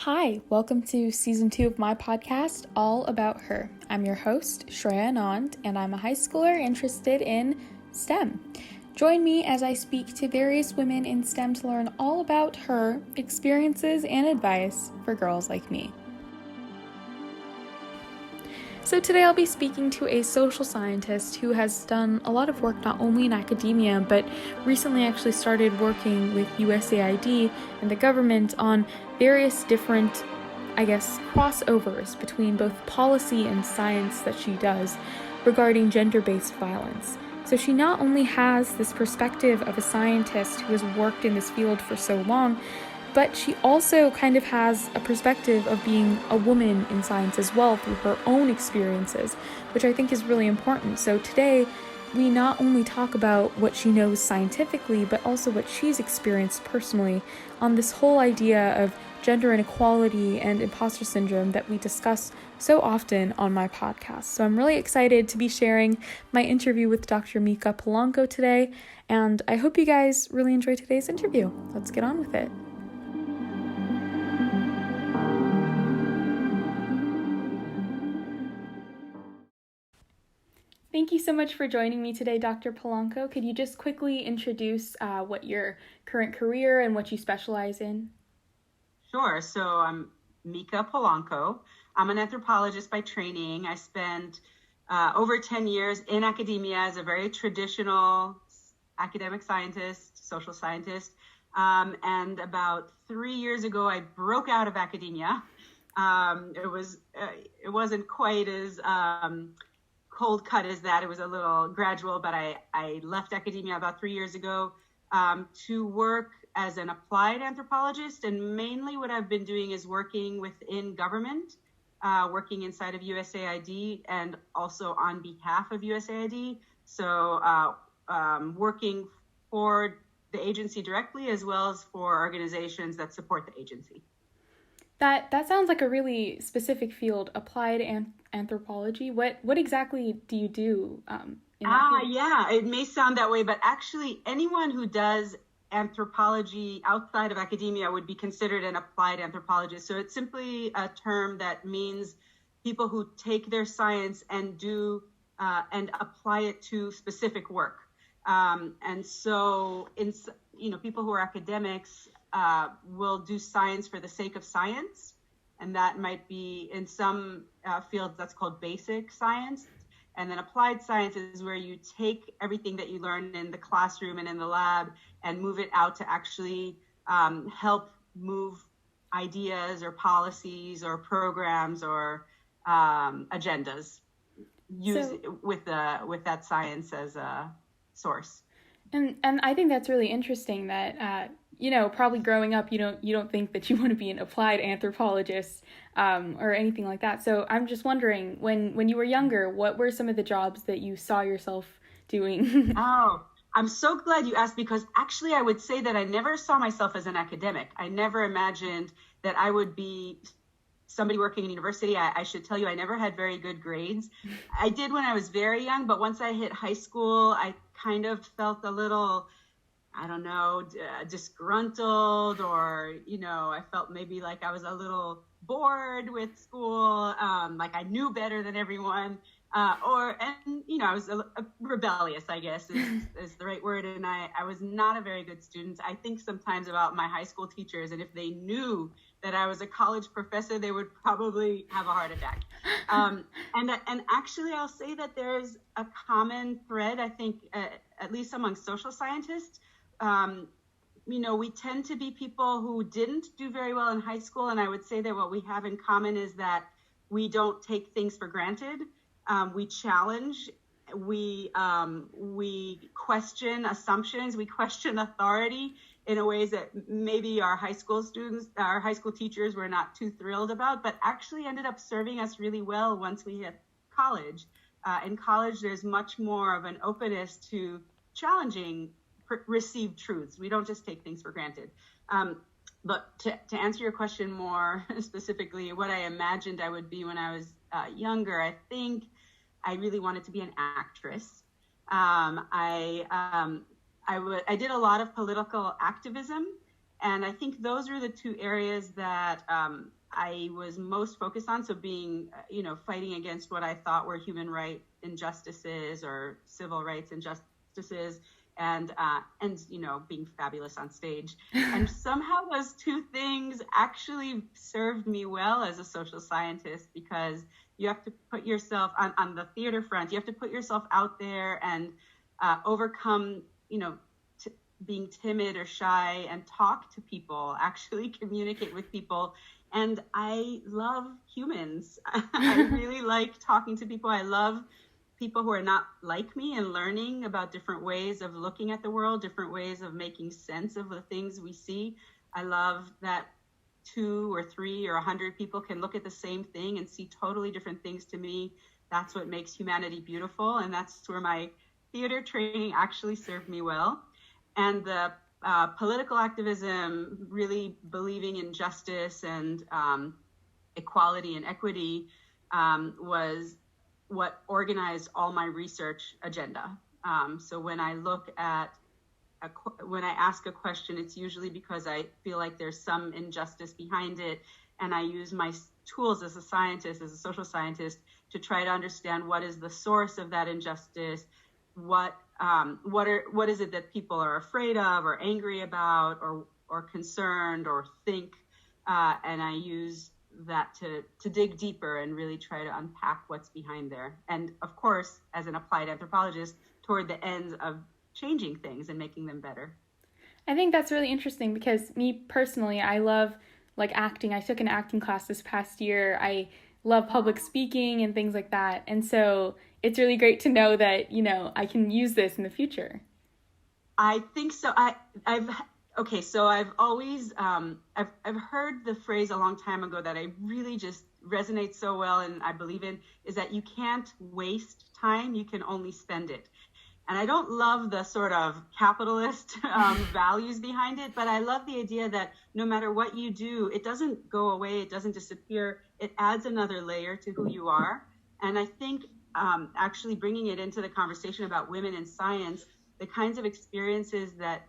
Hi, welcome to season 2 of my podcast, All About Her. I'm your host, Shreya Anand, and I'm a high schooler interested in STEM. Join me as I speak to various women in STEM to learn all about her experiences and advice for girls like me. So today I'll be speaking to a social scientist who has done a lot of work not only in academia, but recently actually started working with USAID and the government on various different, crossovers between both policy and science that she does regarding gender-based violence. So she not only has this perspective of a scientist who has worked in this field for so long, but she also kind of has a perspective of being a woman in science as well through her own experiences, which I think is really important. So today, we not only talk about what she knows scientifically, but also what she's experienced personally on this whole idea of gender inequality and imposter syndrome that we discuss so often on my podcast. So I'm really excited to be sharing my interview with Dr.Mieka Polanco today, and I hope you guys really enjoy today's interview. Let's get on with it. Thank you so much for joining me today, Dr. Polanco. Could you just quickly introduce what your current career and what you specialize in? Sure. So I'm Mieka Polanco. I'm an anthropologist by training. I spent over 10 years in academia as a very traditional academic scientist, social scientist. And about 3 years ago, I broke out of academia. It wasn't quite as cold cut as that. It was a little gradual, but I left academia about 3 years ago to work as an applied anthropologist. And mainly what I've been doing is working within government, working inside of USAID and also on behalf of USAID. So working for the agency directly as well as for organizations that support the agency. That sounds like a really specific field, applied anthropology. What exactly do you do in that field? Yeah, it may sound that way, but actually anyone who does anthropology outside of academia would be considered an applied anthropologist. So it's simply a term that means people who take their science and do and apply it to specific work. And so, people who are academics will do science for the sake of science, and that might be in some fields that's called basic science. And then applied science is where you take everything that you learn in the classroom and in the lab and move it out to actually help move ideas or policies or programs or agendas with that science as a source. And I think that's really interesting that probably growing up you don't think that you want to be an applied anthropologist or anything like that. So I'm just wondering, when you were younger, what were some of the jobs that you saw yourself doing? Oh, I'm so glad you asked, because actually I would say that I never saw myself as an academic. I never imagined that I would be somebody working in university. I should tell you, I never had very good grades. I did when I was very young, but once I hit high school, I kind of felt a little, I don't know, disgruntled, or, I felt maybe like I was a little bored with school, like I knew better than everyone, I was a rebellious, I guess is the right word. And I was not a very good student. I think sometimes about my high school teachers, and if they knew that I was a college professor, they would probably have a heart attack. And actually, I'll say that there's a common thread, I think, at least among social scientists. We tend to be people who didn't do very well in high school. And I would say that what we have in common is that we don't take things for granted. We challenge, we question assumptions, we question authority in ways that maybe our high school teachers were not too thrilled about, but actually ended up serving us really well once we hit college. In college, there's much more of an openness to challenging received truths. We don't just take things for granted. But to answer your question more specifically, what I imagined I would be when I was younger, I think I really wanted to be an actress. I did a lot of political activism, And I think those are the two areas that I was most focused on. So being, fighting against what I thought were human rights injustices or civil rights injustices, and being fabulous on stage. And somehow those two things actually served me well as a social scientist, because you have to put yourself on the theater front, you have to put yourself out there and overcome, being timid or shy and talk to people, actually communicate with people. And I love humans. I really like talking to people. I love people who are not like me and learning about different ways of looking at the world, different ways of making sense of the things we see. I love that 2 or 3 or 100 people can look at the same thing and see totally different things. To me, that's what makes humanity beautiful. And that's where my theater training actually served me well. And the political activism, really believing in justice and equality and equity, was what organized all my research agenda. So when I look at, when I ask a question, it's usually because I feel like there's some injustice behind it. And I use my tools as a scientist, as a social scientist, to try to understand what is the source of that injustice, what is it that people are afraid of or angry about or concerned or think, and I use that to dig deeper and really try to unpack what's behind there. And of course, as an applied anthropologist, toward the ends of changing things and making them better. I think that's really interesting because me personally, I love acting. I took an acting class this past year. I love public speaking and things like that. And so it's really great to know that, I can use this in the future. I think so. I've always, I've heard the phrase a long time ago that I really just resonates so well and I believe in, is that you can't waste time, you can only spend it. And I don't love the sort of capitalist values behind it, but I love the idea that no matter what you do, it doesn't go away, it doesn't disappear, it adds another layer to who you are. And I think actually bringing it into the conversation about women in science, the kinds of experiences that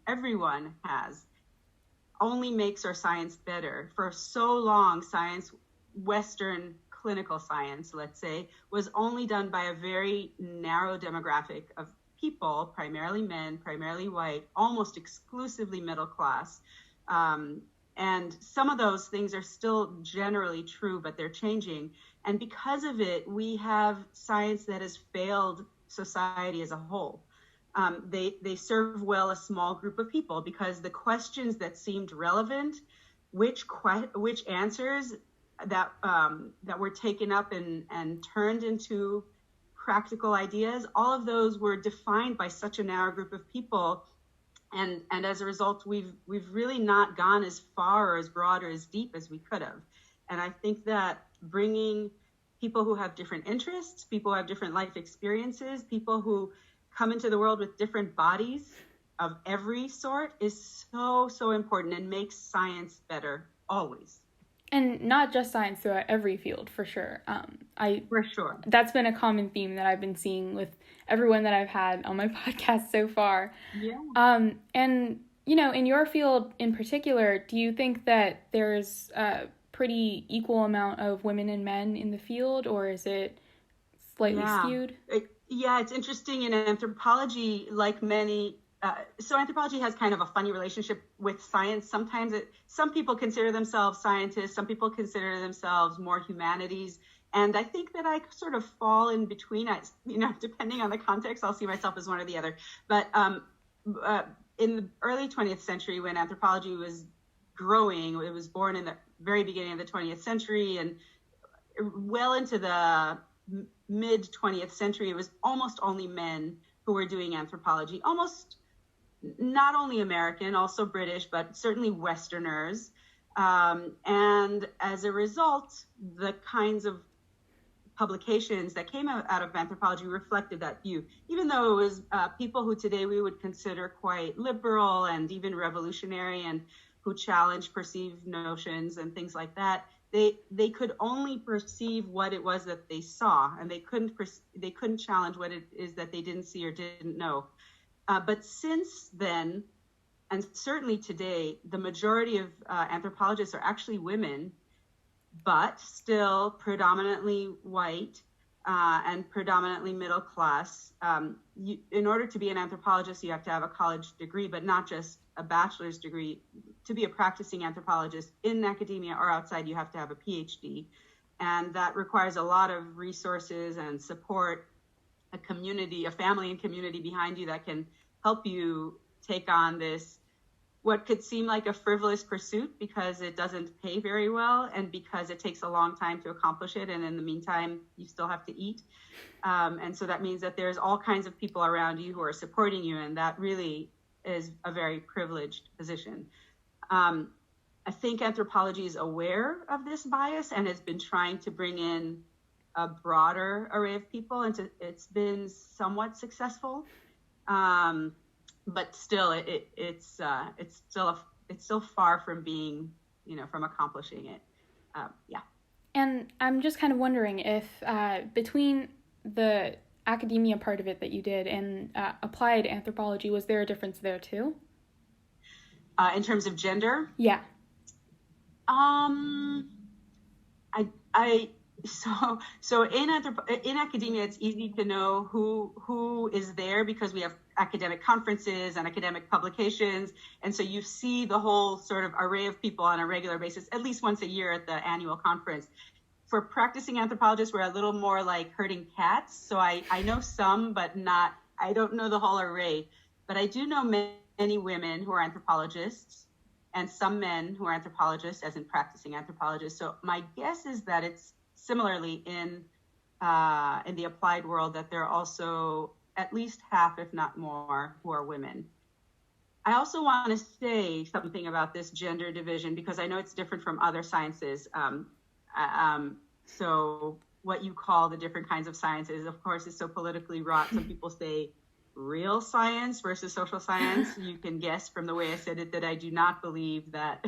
everyone has only makes our science better. For so long, science, Western clinical science, let's say, was only done by a very narrow demographic of people, primarily men, primarily white, almost exclusively middle class. And some of those things are still generally true, but they're changing. And because of it, we have science that has failed society as a whole. They serve well a small group of people because the questions that seemed relevant, which answers that were taken up and turned into practical ideas, all of those were defined by such a narrow group of people. And as a result, we've really not gone as far or as broad or as deep as we could have. And I think that bringing people who have different interests, people who have different life experiences, people who come into the world with different bodies of every sort is so, so important and makes science better always. And not just science, throughout every field, for sure. For sure. That's been a common theme that I've been seeing with everyone that I've had on my podcast so far. Yeah. And, in your field in particular, do you think that there's a pretty equal amount of women and men in the field, or is it slightly skewed? It's interesting. In anthropology, like many, so anthropology has kind of a funny relationship with science. Sometimes some people consider themselves scientists, some people consider themselves more humanities. And I think that I sort of fall in between. Depending on the context, I'll see myself as one or the other. But in the early 20th century, when anthropology was growing, it was born in the very beginning of the 20th century, and well into the mid 20th century, it was almost only men who were doing anthropology, almost not only American, also British, but certainly Westerners. And as a result, the kinds of publications that came out of anthropology reflected that view, even though it was people who today we would consider quite liberal and even revolutionary and who challenged perceived notions and things like that. They could only perceive what it was that they saw, and they couldn't challenge what it is that they didn't see or didn't know. But since then, And certainly today, the majority of anthropologists are actually women, but still predominantly white and predominantly middle class. In order to be an anthropologist, you have to have a college degree, but not just a bachelor's degree. To be a practicing anthropologist in academia or outside, you have to have a PhD. And that requires a lot of resources and support, a community, a family and community behind you that can help you take on this, what could seem like a frivolous pursuit because it doesn't pay very well and because it takes a long time to accomplish it. And in the meantime, you still have to eat. And so that means that there's all kinds of people around you who are supporting you. And that really is a very privileged position. I think anthropology is aware of this bias and has been trying to bring in a broader array of people, and it's been somewhat successful. But still, it's still far from being, from accomplishing it. Yeah. And I'm just kind of wondering if between the academia part of it that you did and applied anthropology, was there a difference there too? In terms of gender? Yeah. So in academia, it's easy to know who is there because we have academic conferences and academic publications. And so you see the whole sort of array of people on a regular basis, at least once a year at the annual conference. For practicing anthropologists, we're a little more like herding cats. So I know some, but I don't know the whole array. But I do know many women who are anthropologists and some men who are anthropologists, as in practicing anthropologists. So my guess is that it's similarly in the applied world, that there are also at least half, if not more, who are women. I also want to say something about this gender division because I know it's different from other sciences. So what you call the different kinds of sciences, of course, is so politically wrought. Some people say real science versus social science. You can guess from the way I said it that I do not believe that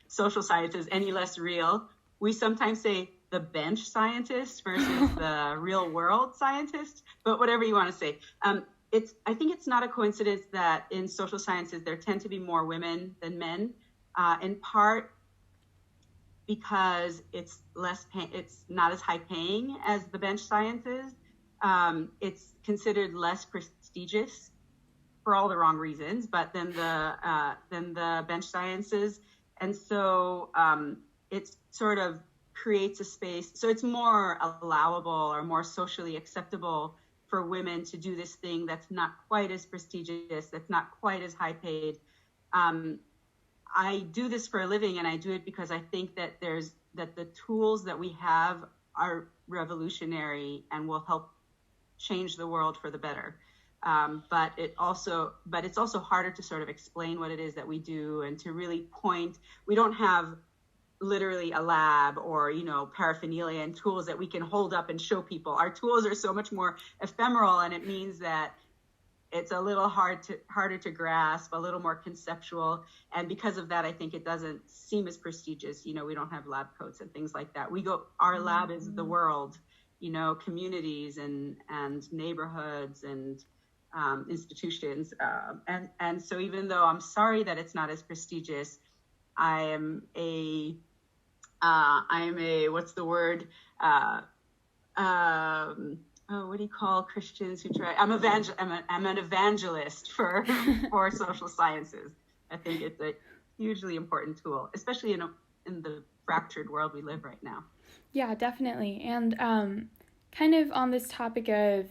social science is any less real. We sometimes say the bench scientist versus the real world scientist, but whatever you want to say. I think it's not a coincidence that in social sciences there tend to be more women than men, in part because it's not as high paying as the bench sciences. It's considered less prestigious for all the wrong reasons, but than the bench sciences, and so it sort of creates a space. So it's more allowable or more socially acceptable for women to do this thing that's not quite as prestigious, that's not quite as high paid. I do this for a living, and I do it because I think that the tools that we have are revolutionary and will help change the world for the better. But it's also harder to sort of explain what it is that we do and to really point. We don't have literally a lab or, paraphernalia and tools that we can hold up and show people. Our tools are so much more ephemeral, and it means that it's a little harder to grasp, a little more conceptual. And because of that, I think it doesn't seem as prestigious. We don't have lab coats and things like that. Our lab is the world, communities and neighborhoods and institutions. And so even though I'm sorry that it's not as prestigious, I am a what's the word? What do you call Christians who try? I'm an evangelist for social sciences. I think it's a hugely important tool, especially in the fractured world we live right now. Yeah, definitely. And kind of on this topic of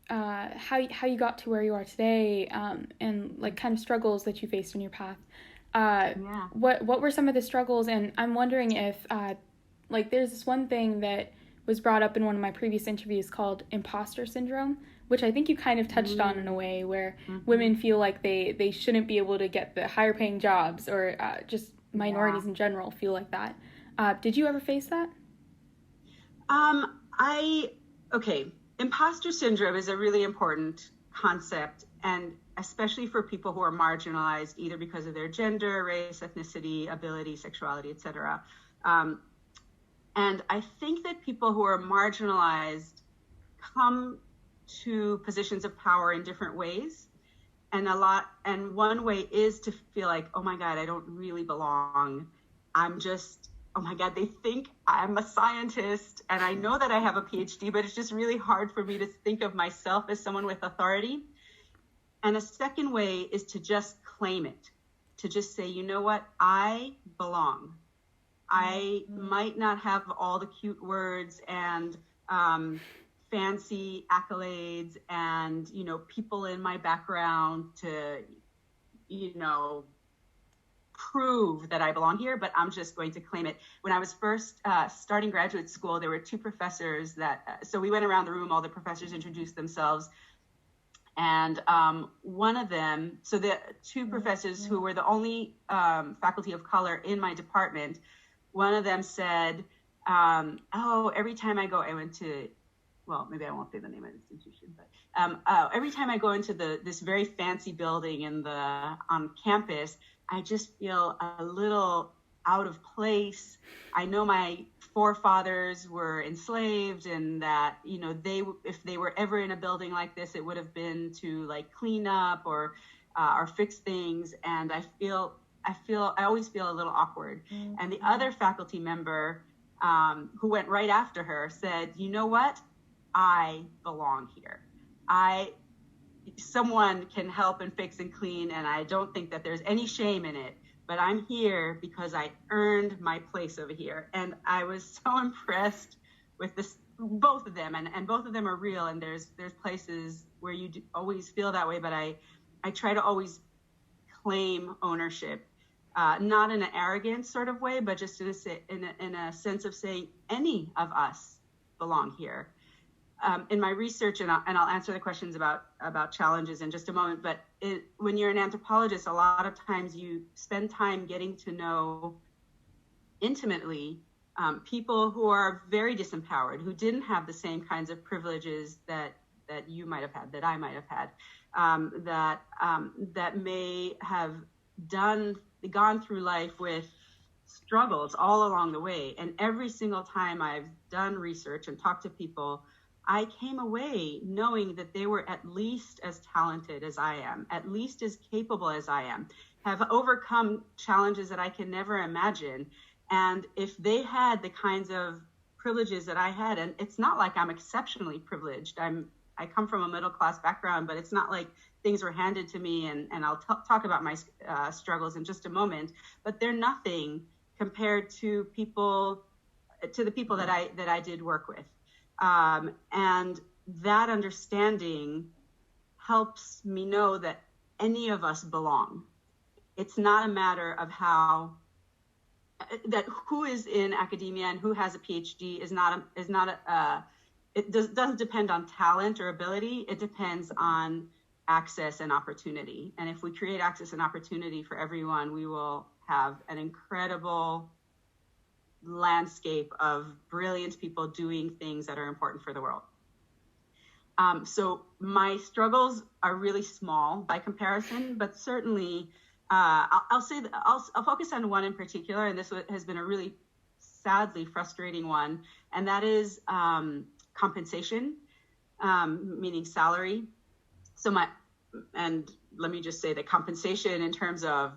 how you got to where you are today, and like kind of struggles that you faced in your path. What were some of the struggles? And I'm wondering if there's this one thing that was brought up in one of my previous interviews called imposter syndrome, which I think you kind of touched on in a way where women feel like they shouldn't be able to get the higher paying jobs, or just minorities in general feel like that. Did you ever face that? Imposter syndrome is a really important concept, and especially for people who are marginalized, either because of their gender, race, ethnicity, ability, sexuality, etc. And I think that people who are marginalized come to positions of power in different ways. And one way is to feel like, oh my God, I don't really belong. I'm just, oh my God, they think I'm a scientist and I know that I have a PhD, but it's just really hard for me to think of myself as someone with authority. And a second way is to just claim it, to just say, you know what, I belong. I might not have all the cute words and fancy accolades and, people in my background to, prove that I belong here, but I'm just going to claim it. When I was first starting graduate school, there were two professors so we went around the room, all the professors introduced themselves. And one of them, so the two professors who were the only faculty of color in my department, one of them said, every time I went to, well, maybe I won't say the name of the institution, but every time I go into this very fancy building on campus, I just feel a little out of place. I know my forefathers were enslaved and that, if they were ever in a building like this, it would have been to like clean up or fix things. And I always feel a little awkward. Mm-hmm. And the other faculty member who went right after her said, you know what? I belong here. Someone can help and fix and clean, and I don't think that there's any shame in it, but I'm here because I earned my place over here. And I was so impressed with both of them, and both of them are real, and there's places where you always feel that way, but I try to always claim ownership, not in an arrogant sort of way, but just in a sense of saying any of us belong here. In my research, and I'll answer the questions about challenges in just a moment, but when you're an anthropologist, a lot of times you spend time getting to know intimately people who are very disempowered, who didn't have the same kinds of privileges that you might have had, that I might have had, that may have gone through life with struggles all along the way. And every single time I've done research and talked to people, I came away knowing that they were at least as talented as I am, at least as capable as I am, have overcome challenges that I can never imagine. And if they had the kinds of privileges that I had, and it's not like I'm exceptionally privileged. I come from a middle-class background, but it's not like things were handed to me, and I'll talk about my struggles in just a moment, but they're nothing compared to the people that I did work with. And that understanding helps me know that any of us belong. It's not a matter of that who is in academia and who has a PhD doesn't depend on talent or ability. It depends on access and opportunity. And if we create access and opportunity for everyone, we will have an incredible landscape of brilliant people doing things that are important for the world. So my struggles are really small by comparison, but certainly I'll say that I'll focus on one in particular, and this has been a really sadly frustrating one, and that is compensation, meaning salary. And let me just say that compensation in terms of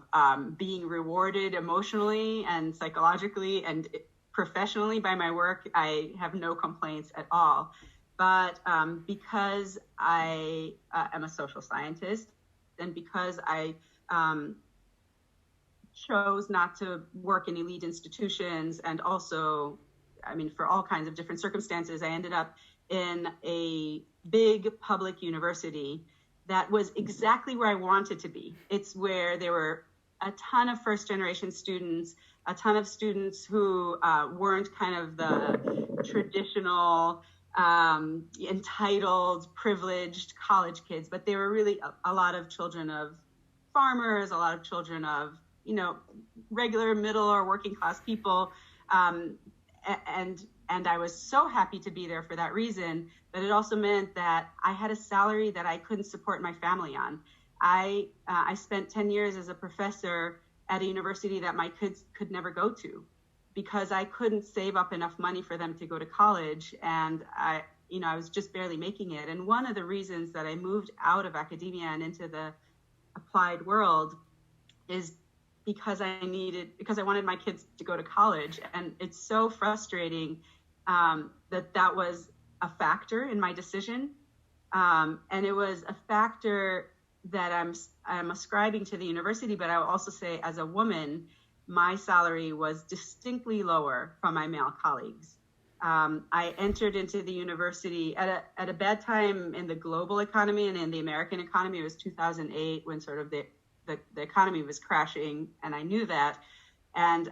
being rewarded emotionally and psychologically and professionally by my work, I have no complaints at all. But because I am a social scientist, and because I chose not to work in elite institutions, and also, for all kinds of different circumstances, I ended up in a big public university that was exactly where I wanted to be. It's where there were a ton of first-generation students, a ton of students who weren't kind of the traditional, entitled, privileged college kids, but they were really a lot of children of farmers, a lot of children of, regular middle or working class people. And I was so happy to be there for that reason, but it also meant that I had a salary that I couldn't support my family on. I spent 10 years as a professor at a university that my kids could never go to because I couldn't save up enough money for them to go to college. And I was just barely making it. And one of the reasons that I moved out of academia and into the applied world is because I wanted my kids to go to college. And it's so frustrating that was a factor in my decision. And it was a factor that I'm ascribing to the university, but I will also say as a woman, my salary was distinctly lower from my male colleagues. I entered into the university at a bad time in the global economy and in the American economy. It was 2008 when sort of the economy was crashing, and I knew that. And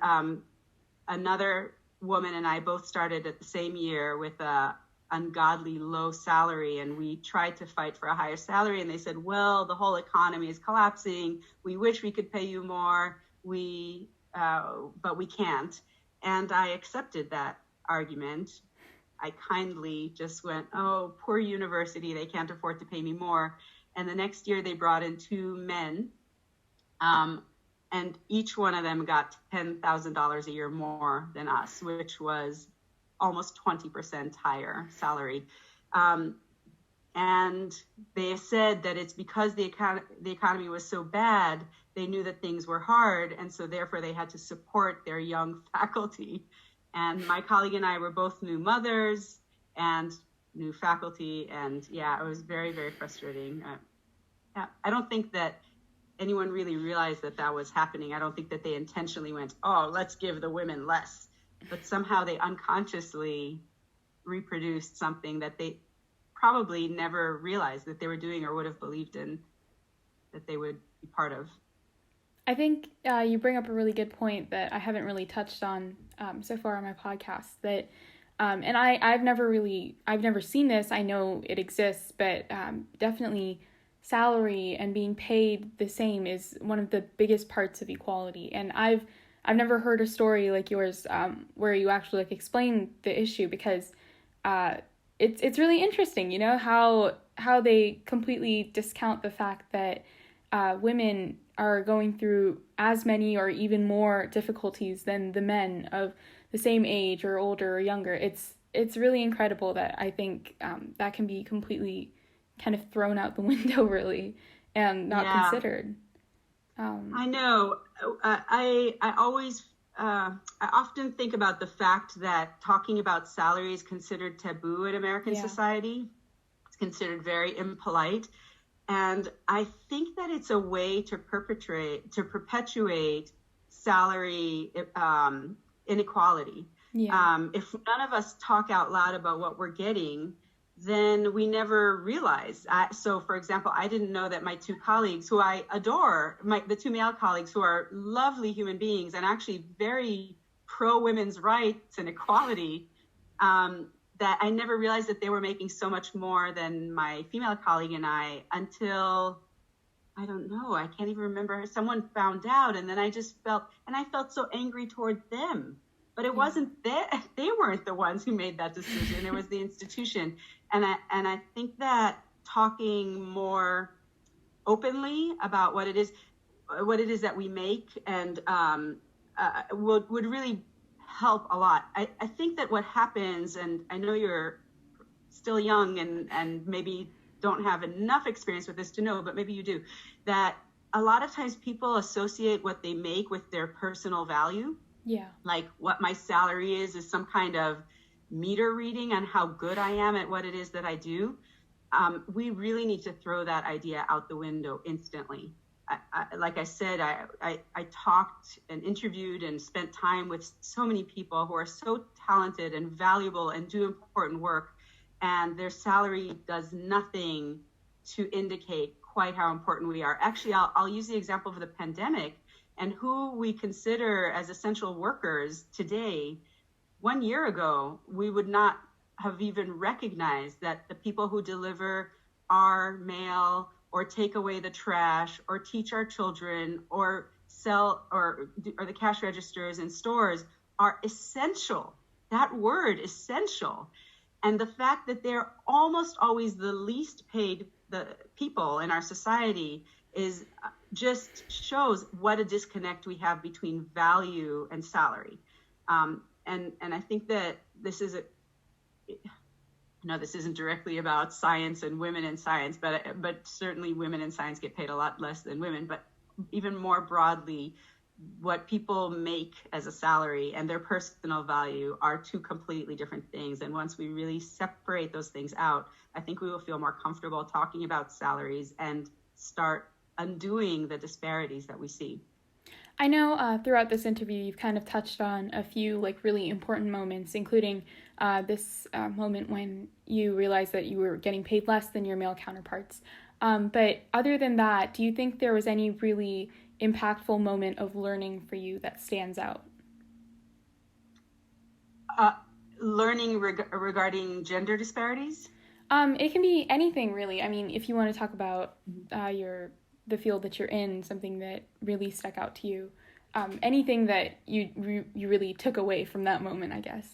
another woman and I both started at the same year with a ungodly low salary, and we tried to fight for a higher salary, and they said, well, the whole economy is collapsing. We wish we could pay you more, but we can't. And I accepted that argument. I kindly just went, oh, poor university, they can't afford to pay me more. And the next year they brought in two men, and each one of them got $10,000 a year more than us, which was almost 20% higher salary. And they said that it's because the economy was so bad, they knew that things were hard, and so therefore they had to support their young faculty. And my colleague and I were both new mothers and new faculty, and yeah, it was very, very frustrating. I don't think that anyone really realized that was happening. I don't think that they intentionally went, oh, let's give the women less. But somehow they unconsciously reproduced something that they probably never realized that they were doing or would have believed in that they would be part of. I think you bring up a really good point that I haven't really touched on so far on my podcast. That, and I've never seen this. I know it exists, but definitely salary and being paid the same is one of the biggest parts of equality. And I've never heard a story like yours where you actually explain the issue, because it's really interesting, how they completely discount the fact that women are going through as many or even more difficulties than the men of the same age or older or younger. It's really incredible that I think that can be completely kind of thrown out the window, really, and not considered. I know. I often think about the fact that talking about salary is considered taboo in American society. It's considered very impolite. And I think that it's a way to perpetuate salary inequality. Yeah. If none of us talk out loud about what we're getting, then we never realize. So, for example, I didn't know that my two colleagues, who I adore, the two male colleagues who are lovely human beings and actually very pro women's rights and equality, that I never realized that they were making so much more than my female colleague and I until, I don't know, I can't even remember. Someone found out, and then I felt so angry toward them. But it wasn't they weren't the ones who made that decision. It was the institution. And I think that talking more openly about what it is that we make and would really help a lot. I think that what happens, and I know you're still young and maybe don't have enough experience with this to know, but maybe you do, that a lot of times people associate what they make with their personal value. Yeah. Like what my salary is some kind of meter reading on how good I am at what it is that I do. We really need to throw that idea out the window instantly. Like I said, I talked and interviewed and spent time with so many people who are so talented and valuable and do important work, and their salary does nothing to indicate quite how important we are. Actually, I'll use the example of the pandemic and who we consider as essential workers today. 1 year ago, we would not have even recognized that the people who deliver our mail or take away the trash or teach our children or sell or the cash registers in stores are essential. That word, essential. And the fact that they're almost always the least paid the people in our society is just shows what a disconnect we have between value and salary. And I think that this is no, this isn't directly about science and women in science, but certainly women in science get paid a lot less than women. But even more broadly, what people make as a salary and their personal value are two completely different things. And once we really separate those things out, I think we will feel more comfortable talking about salaries and start undoing the disparities that we see. I know throughout this interview you've kind of touched on a few like really important moments, including this moment when you realized that you were getting paid less than your male counterparts. But other than that, do you think there was any really impactful moment of learning for you that stands out? Learning regarding gender disparities? It can be anything, really. I mean, if you want to talk about the field that you're in, something that really stuck out to you, anything that you really took away from that moment, I guess.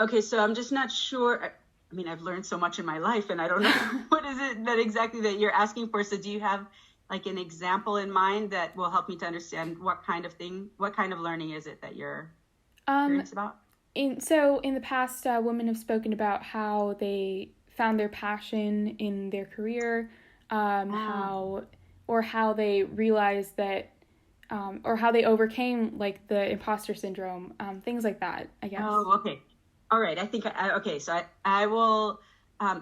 Okay, so I'm just not sure. I mean, I've learned so much in my life, and I don't know what is it that exactly that you're asking for. So do you have like an example in mind that will help me to understand what kind of learning is it that you're curious about? In the past, women have spoken about how they found their passion in their career, how they realized that, or how they overcame like the imposter syndrome, things like that, I guess. Oh, okay. All right. I think, okay. So I will,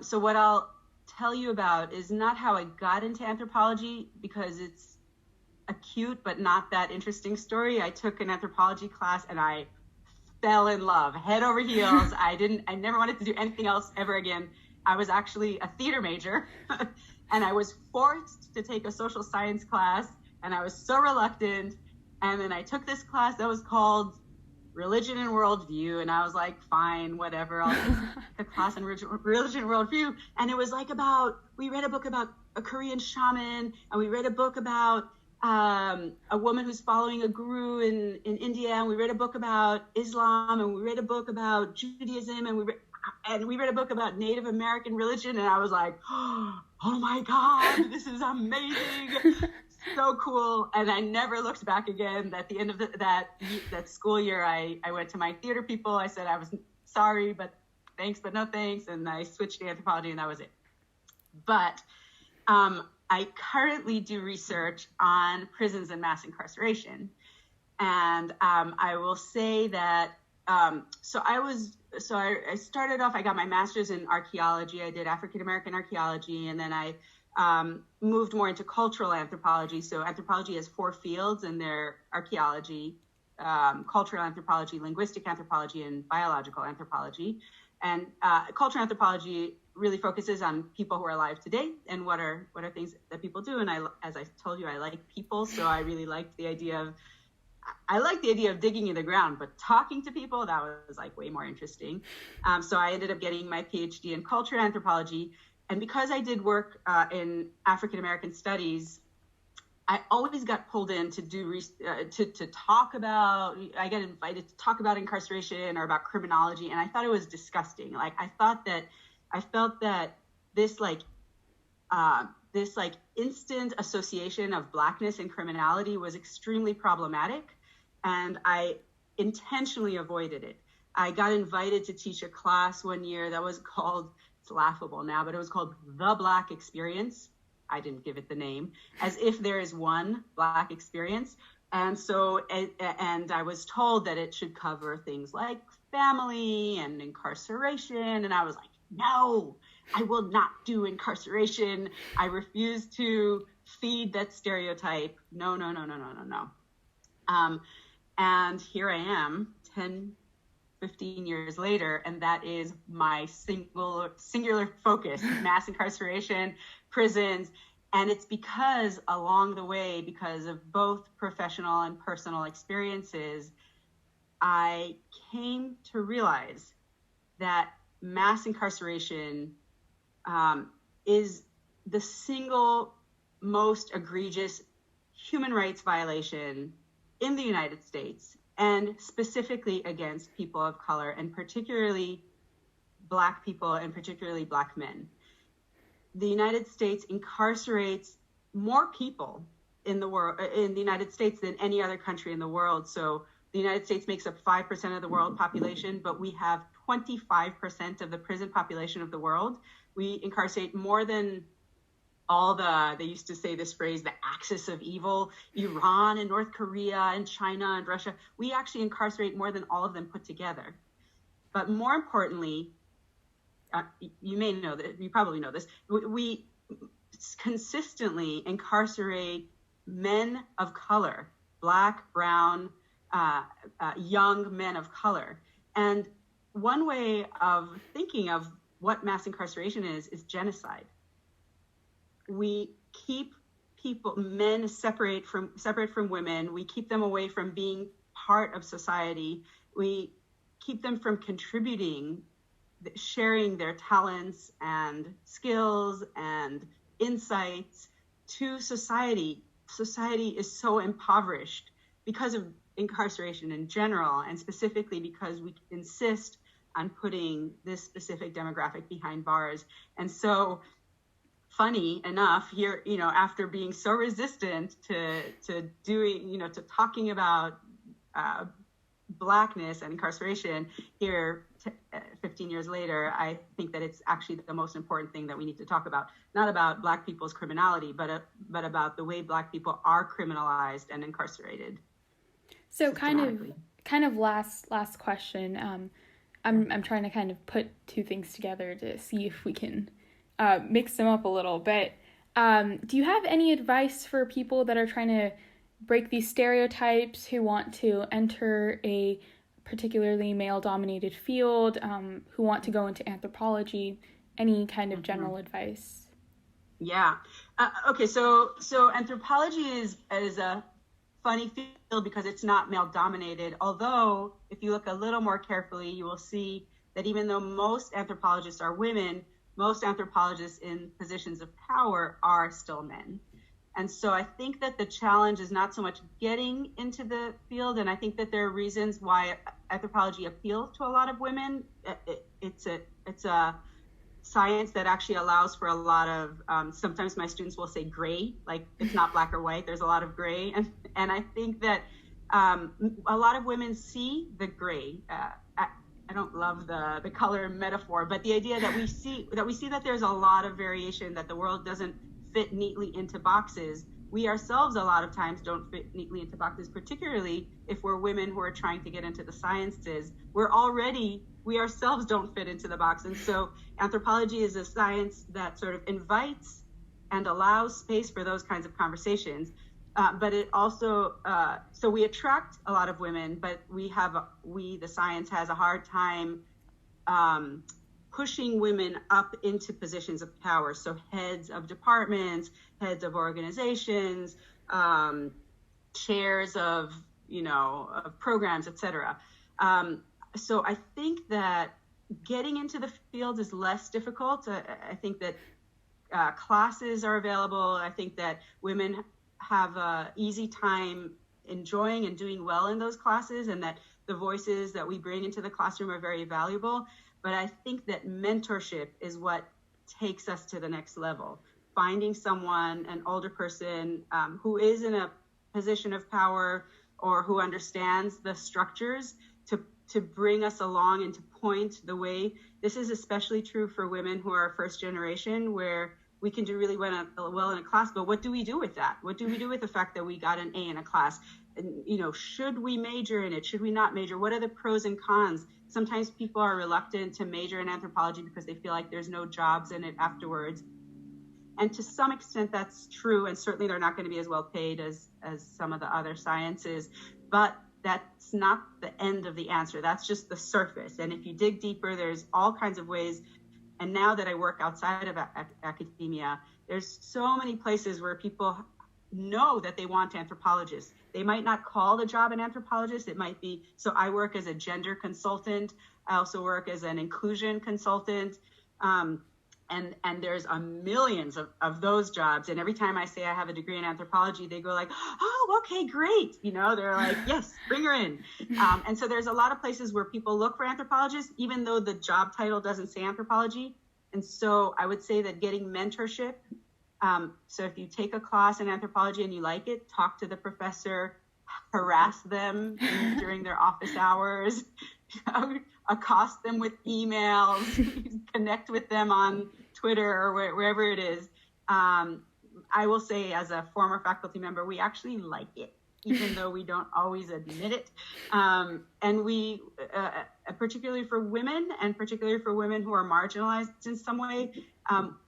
so what I'll tell you about is not how I got into anthropology, because it's a cute but not that interesting story. I took an anthropology class and I fell in love, head over heels. I never wanted to do anything else ever again. I was actually a theater major and I was forced to take a social science class, and I was so reluctant. And then I took this class that was called Religion and Worldview, and I was like, fine, whatever, I'll take a class in Religion and Worldview. And it was like we read a book about a Korean shaman, and we read a book about a woman who's following a guru in India, and we read a book about Islam, and we read a book about Judaism, and we read a book about Native American religion, and I was like, oh my God, this is amazing. So cool. And I never looked back again. At the end of that school year, I went to my theater people. I said I was sorry, but thanks, but no thanks. And I switched to anthropology, and that was it. But I currently do research on prisons and mass incarceration. And I will say that, I started off, I got my master's in archaeology. I did African-American archaeology, and then I moved more into cultural anthropology. So anthropology has 4 fields, and they're archaeology, cultural anthropology, linguistic anthropology, and biological anthropology. And cultural anthropology really focuses on people who are alive today and what are things that people do. And as I told you, I like people, so I really liked the idea of digging in the ground, but talking to people, that was like way more interesting. So I ended up getting my PhD in cultural anthropology. And because I did work in African-American studies, I always got pulled in to do to talk about. I got invited to talk about incarceration or about criminology, and I thought it was disgusting. Like I felt that this instant association of Blackness and criminality was extremely problematic, and I intentionally avoided it. I got invited to teach a class one year that was called, it's laughable now, but it was called The Black Experience. I didn't give it the name, as if there is one Black experience. And so, and I was told that it should cover things like family and incarceration. And I was like, no, I will not do incarceration. I refuse to feed that stereotype. No. And here I am 10-15 years later, and that is my singular focus, mass incarceration, prisons. And it's because along the way, because of both professional and personal experiences, I came to realize that mass incarceration is the single most egregious human rights violation in the United States, and specifically against people of color, and particularly Black people, and particularly Black men. The United States incarcerates more people in the United States than any other country in the world. So the United States makes up 5% of the world population, but we have 25% of the prison population of the world. We incarcerate more than they used to say this phrase, the axis of evil, Iran and North Korea and China and Russia. We actually incarcerate more than all of them put together. But more importantly, you may know that, you probably know this, we consistently incarcerate men of color, Black, brown, young men of color. And one way of thinking of what mass incarceration is genocide. We keep men separate from women. We keep them away from being part of society. We keep them from contributing, sharing their talents and skills and insights to society. Society is so impoverished because of incarceration in general, and specifically because we insist on putting this specific demographic behind bars. And so, funny enough, here, after being so resistant to doing, to talking about Blackness and incarceration, here 15 years later, I think that it's actually the most important thing that we need to talk about. Not about Black people's criminality, but about the way Black people are criminalized and incarcerated. So kind of last question. I'm trying to kind of put two things together to see if we can mix them up a little. But do you have any advice for people that are trying to break these stereotypes, who want to enter a particularly male-dominated field, who want to go into anthropology? Any kind of general advice? Yeah. Okay. So anthropology is a funny field because it's not male-dominated. Although, if you look a little more carefully, you will see that even though most anthropologists are women, most anthropologists in positions of power are still men. And so I think that the challenge is not so much getting into the field, and I think that there are reasons why anthropology appeals to a lot of women. It's a science that actually allows for a lot of, sometimes my students will say gray, like it's not black or white, there's a lot of gray. And I think that a lot of women see the gray. I don't love the color metaphor, but the idea that we see that there's a lot of variation, that the world doesn't fit neatly into boxes. We ourselves a lot of times don't fit neatly into boxes, particularly if we're women who are trying to get into the sciences. We ourselves don't fit into the box. And so anthropology is a science that sort of invites and allows space for those kinds of conversations. But it also, so we attract a lot of women, but the science has a hard time pushing women up into positions of power. So heads of departments, heads of organizations, chairs of programs, etc. So I think that getting into the field is less difficult. I think that classes are available. I think that women have an easy time enjoying and doing well in those classes, and that the voices that we bring into the classroom are very valuable. But I think that mentorship is what takes us to the next level. Finding someone, an older person who is in a position of power or who understands the structures to bring us along and to point the way. This is especially true for women who are first generation, where we can do really well in a class, but what do we do with that? What do we do with the fact that we got an A in a class? And, should we major in it? Should we not major? What are the pros and cons? Sometimes people are reluctant to major in anthropology because they feel like there's no jobs in it afterwards. And to some extent that's true, and certainly they're not going to be as well paid as some of the other sciences, but that's not the end of the answer. That's just the surface. And if you dig deeper, there's all kinds of ways. And now that I work outside of academia, there's so many places where people know that they want anthropologists. They might not call the job an anthropologist. It might be, so I work as a gender consultant. I also work as an inclusion consultant. And there's millions of those jobs. And every time I say I have a degree in anthropology, they go like, oh, okay, great. They're like, yes, bring her in. And so there's a lot of places where people look for anthropologists, even though the job title doesn't say anthropology. And so I would say that getting mentorship. So if you take a class in anthropology and you like it, talk to the professor, harass them during their office hours, accost them with emails, connect with them on Twitter or wherever it is. I will say, as a former faculty member, we actually like it, even though we don't always admit it. And we, particularly for women, and particularly for women who are marginalized in some way,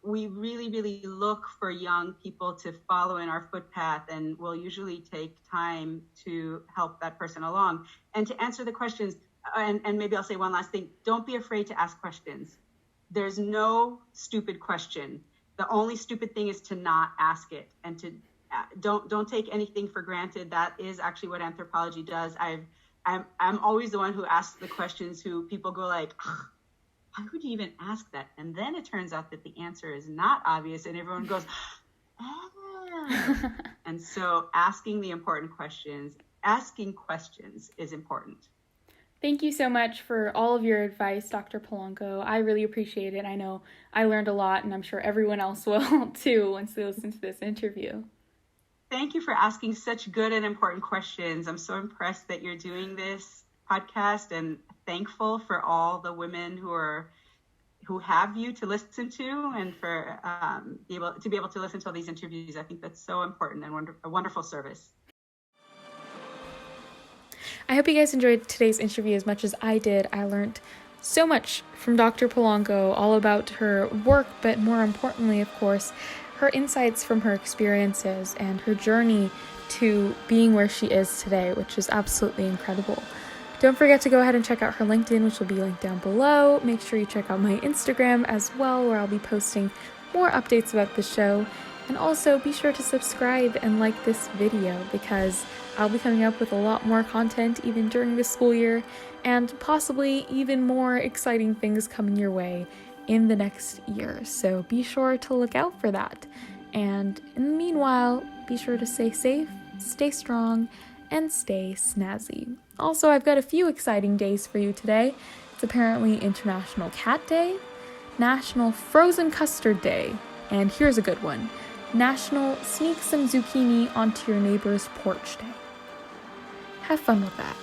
we really, really look for young people to follow in our footpath, and we'll usually take time to help that person along. And to answer the questions, and maybe I'll say one last thing, don't be afraid to ask questions. There's no stupid question. The only stupid thing is to not ask it, and to don't take anything for granted. That is actually what anthropology does. I'm always the one who asks the questions who people go like, why would you even ask that? And then it turns out that the answer is not obvious, and everyone goes, ah. And so asking the important questions, asking questions is important. Thank you so much for all of your advice, Dr. Polanco. I really appreciate it. I know I learned a lot, and I'm sure everyone else will too once they listen to this interview. Thank you for asking such good and important questions. I'm so impressed that you're doing this podcast, and thankful for all the women who have you to listen to, and for be able to listen to all these interviews. I think that's so important and a wonderful service. I hope you guys enjoyed today's interview as much as I did. I learned so much from Dr. Polanco, all about her work, but more importantly, of course, her insights from her experiences and her journey to being where she is today, which is absolutely incredible. Don't forget to go ahead and check out her LinkedIn, which will be linked down below. Make sure you check out my Instagram as well, where I'll be posting more updates about the show. And also be sure to subscribe and like this video, because I'll be coming up with a lot more content even during the school year, and possibly even more exciting things coming your way in the next year. So be sure to look out for that. And in the meanwhile, be sure to stay safe, stay strong, and stay snazzy. Also, I've got a few exciting days for you today. It's apparently International Cat Day, National Frozen Custard Day, and here's a good one, National Sneak Some Zucchini Onto Your Neighbor's Porch Day. Have fun with that.